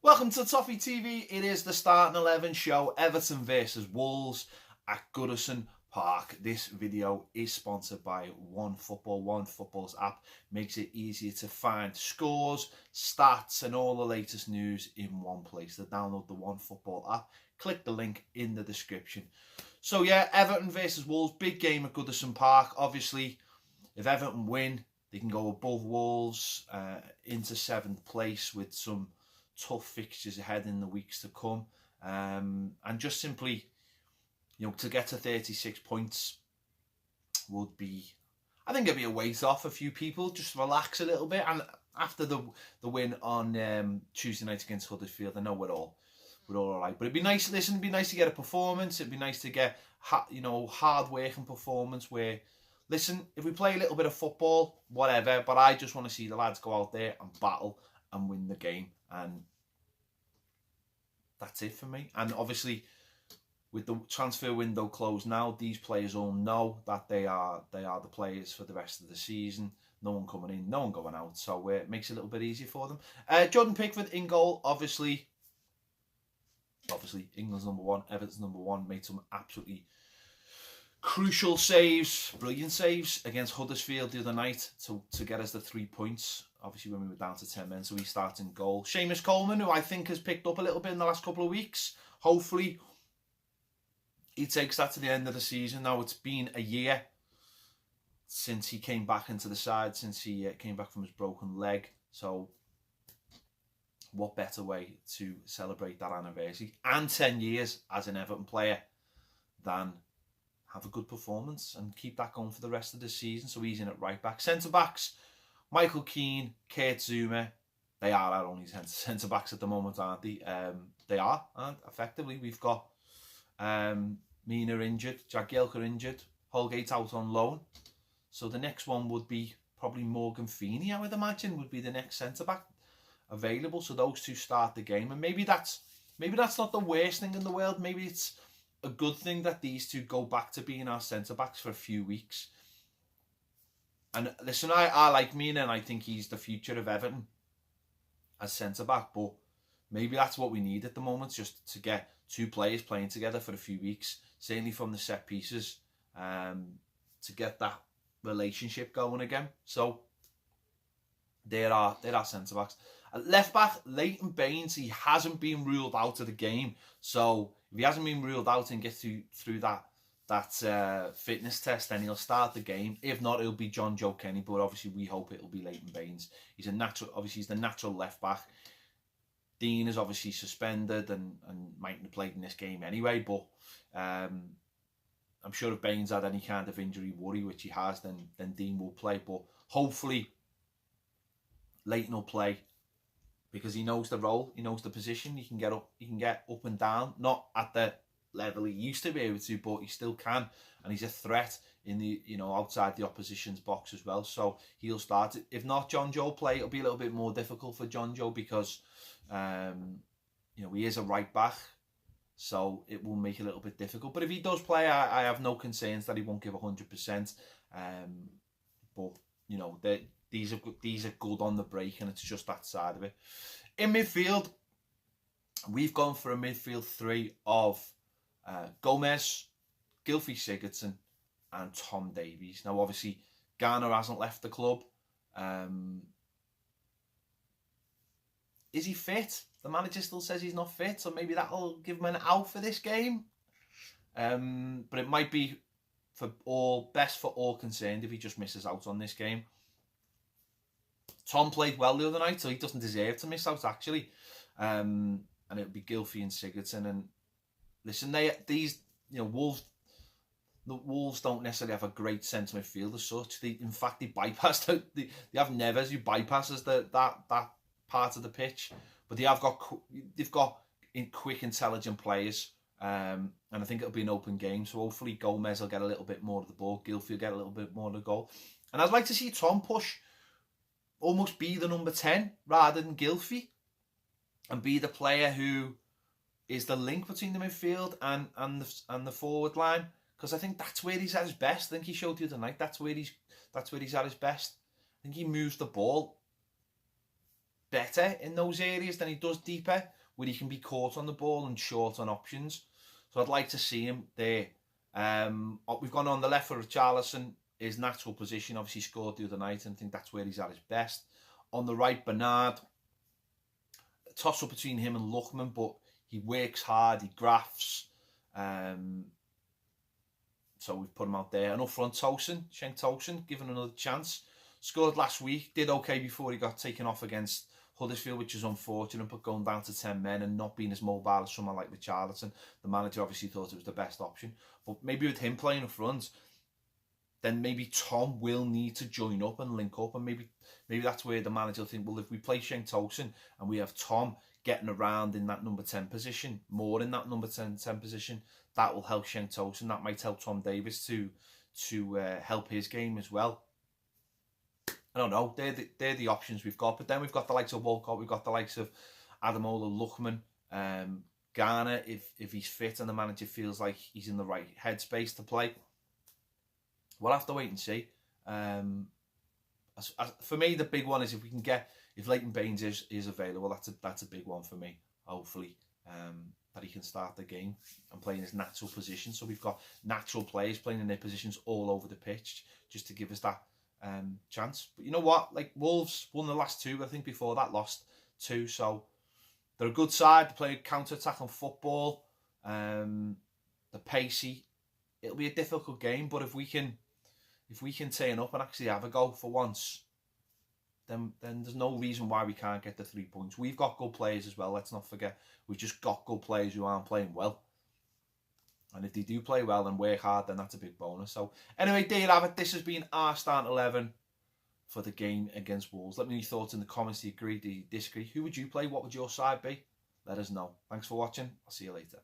Welcome to Toffee TV. It is the Starting 11 show, Everton versus Wolves at Goodison Park. This video is sponsored by OneFootball. OneFootball's app makes it easier to find scores, stats and all the latest news in one place. To download the OneFootball app, click the link in the description. So yeah, Everton versus Wolves, big game at Goodison Park. Obviously, if Everton win, they can go above Wolves into 7th place with some tough fixtures ahead in the weeks to come, and just simply, to get to 36 points would be, I think it'd be a weight off a few people, just relax a little bit. And after the win on Tuesday night against Huddersfield, I know we're all right, but it'd be nice. Listen, it'd be nice to get a performance. It'd be nice to get hard working performance where, listen, if we play a little bit of football, whatever, but I just want to see the lads go out there and battle and win the game. And that's it for me. And obviously, with the transfer window closed now, these players all know that they are the players for the rest of the season. No one coming in, no one going out. So it makes it a little bit easier for them. Jordan Pickford in goal, obviously England's number one, Everton's number one, made some absolutely crucial saves, brilliant saves against Huddersfield the other night to get us the 3 points. Obviously, when we were down to 10 men, so he starts in goal. Seamus Coleman, who I think has picked up a little bit in the last couple of weeks. Hopefully, he takes that to the end of the season. Now, it's been a year since he came back into the side, since he came back from his broken leg. So, what better way to celebrate that anniversary and 10 years as an Everton player than have a good performance and keep that going for the rest of the season. So he's in at right back. Centre-backs, Michael Keane, Kurt Zouma, they are our only centre-backs at the moment, aren't they? They are, and effectively we've got Mina injured, Jagielka injured, Holgate out on loan. So the next one would be probably Morgan Feeney, I would imagine, would be the next centre-back available. So those two start the game. And maybe that's not the worst thing in the world. Maybe it's a good thing that these two go back to being our centre-backs for a few weeks. And listen, I like Mina, and I think he's the future of Everton as centre-back, but maybe that's what we need at the moment, just to get two players playing together for a few weeks, certainly from the set pieces, to get that relationship going again. So there are centre-backs. At left-back, Leighton Baines, he hasn't been ruled out of the game, so if he hasn't been ruled out and gets through that fitness test, then he'll start the game. If not, it'll be John Joe Kenny, but obviously we hope it'll be Leighton Baines. He's the natural left back. Dean is obviously suspended and mightn't have played in this game anyway, but I'm sure if Baines had any kind of injury worry, which he has, then Dean will play. But hopefully Leighton will play, because he knows the role, he knows the position. He can get up and down, not at the level he used to be able to, but he still can, and he's a threat in the outside the opposition's box as well. So he'll start. If not John Joe play, it'll be a little bit more difficult for John Joe, because he is a right back, so it will make it a little bit difficult. But if he does play, I have no concerns that he won't give 100%. But these are good on the break, and it's just that side of it. In midfield, we've gone for a midfield three of Gomez, Gylfi Sigurdsson and Tom Davies. Now, obviously, Garner hasn't left the club. Is he fit? The manager still says he's not fit, so maybe that'll give him an out for this game. But it might be best for all concerned if he just misses out on this game. Tom played well the other night, so he doesn't deserve to miss out, actually. And it would be Gylfi and Sigurdsson. And listen, Wolves. The Wolves don't necessarily have a great centre midfield as such. In fact, they bypassed. They have Neves, who bypasses that part of the pitch. But they've got quick, intelligent players. And I think it'll be an open game. So hopefully Gomez will get a little bit more of the ball. Gylfi will get a little bit more of the goal. And I'd like to see Tom push, almost be the number 10 rather than Gylfi, and be the player who is the link between the midfield and the forward line, because I think that's where he's at his best. I think he showed the other night that's where he's at his best. I think he moves the ball better in those areas than he does deeper, where he can be caught on the ball and short on options. So I'd like to see him there. We've gone on the left for Richarlison, his natural position, obviously scored the other night, and I think that's where he's at his best. On the right, Bernard, toss up between him and Lookman, but he works hard, he grafts. So we've put him out there. And up front, Cenk Tosun, given another chance. Scored last week, did okay before he got taken off against Huddersfield, which is unfortunate, but going down to 10 men and not being as mobile as someone like Richarlison, the manager obviously thought it was the best option. But maybe with him playing up front, then maybe Tom will need to join up and link up, and maybe that's where the manager will think, well, if we play Cenk Tosun and we have Tom getting around in that number 10 position, more in that number 10 position, that will help Cenk Tosun. That might help Tom Davies to help his game as well. I don't know. They're the options we've got. But then we've got the likes of Walcott. We've got the likes of Adamola, Lookman, Garner, if he's fit and the manager feels like he's in the right headspace to play. We'll have to wait and see. For me, the big one is if Leighton Baines is available, that's a big one for me. Hopefully, that he can start the game and play in his natural position. So we've got natural players playing in their positions all over the pitch, just to give us that chance. But you know what? Like, Wolves won the last two. I think before that lost two. So they're a good side. They play counter-attacking football. They're pacey. It'll be a difficult game, but if we can turn up and actually have a go for once, then there's no reason why we can't get the 3 points. We've got good players as well. Let's not forget, we've just got good players who aren't playing well. And if they do play well and work hard, then that's a big bonus. So anyway, there you have it. This has been our starting 11 for the game against Wolves. Let me know your thoughts in the comments. Do you agree? Do you disagree? Who would you play? What would your side be? Let us know. Thanks for watching. I'll see you later.